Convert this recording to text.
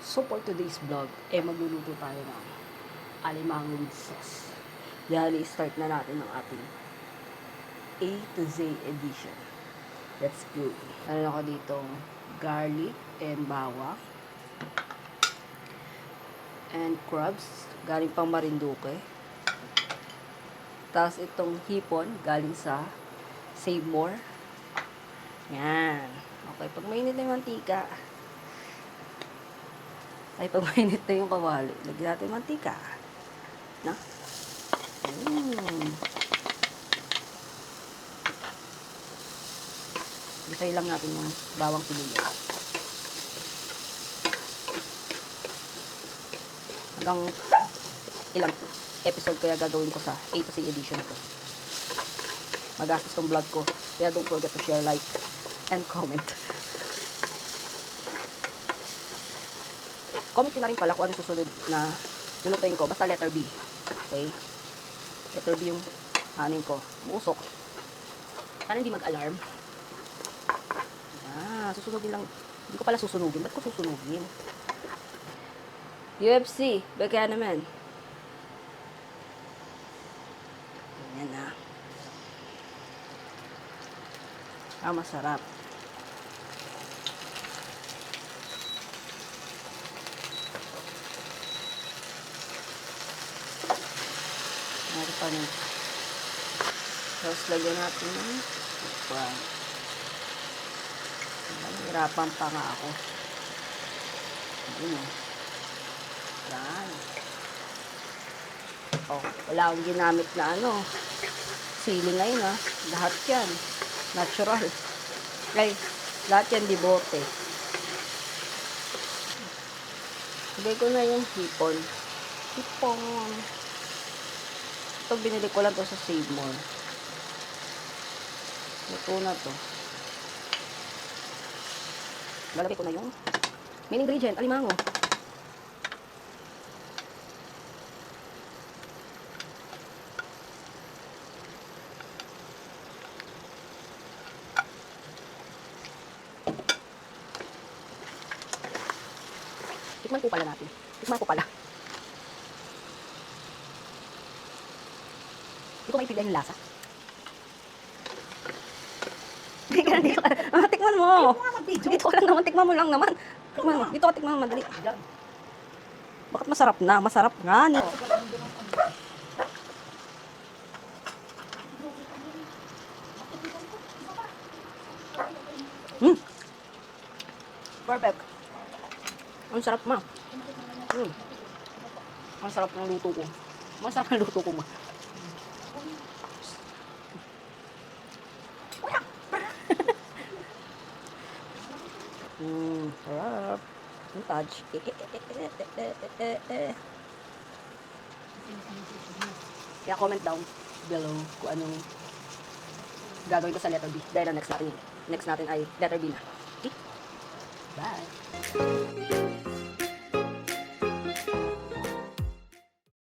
So for today's vlog, magluluto tayo ng alimango with sauce. Yan, i-start na natin ang ating A to Z edition. Let's go. Meron ako dito garlic and bawang. And crabs, galing pang Marinduque. Tapos itong hipon, galing sa Save More. Yan. Okay, pag mainit na yung mantika, pag mainit na yung kawali, lagyan natin yung mantika. Na? Gisay lang natin yung bawang sibuyas. Hanggang ilang episode kaya gagawin ko sa A to Z edition ko. Magastos tong vlog ko. Kaya don't forget to share, like, and comment. Comment nyo na rin pala kung ano susunod na lulutuin ko. Basta letter B. Okay? Letter B yung anin ko. Musok. Sana hindi mag-alarm. Susunugin lang. Hindi ko pala susunugin. Ba't ko susunugin? UFC. Baka naman. Ayan na. Masarap. Meron pa rin. Tapos lagyan natin ng pan. Hirapan pa nga ako. Ayun o. Yan. Oh, wala akong ginamit na sili ngayon ha. Lahat yan. Natural. Ay, lahat yan di bote. Lagay ko na yung hipon. Hipon. Ito, binili ko lang to sa Save More. Luto na to. Lalagay ko na yung main ingredient, alimango. Tikman ko pala natin. Tikman ko pala. Hindi ko maipigilan yung lasa. Tikman mo. Dito lang naman, tikman mo lang naman. Tikman mo. Dito ka tikman mo, madali. Bakit masarap na? Masarap nga. Perfect. Ang sarap ma. Ang sarap ng luto ko. Masarap ng luto ko ma. Sarap. Ang touch. Kaya comment down below kung anong gagawin ko sa letter B. Dahil ang next natin ay letter B na. Okay? Bye!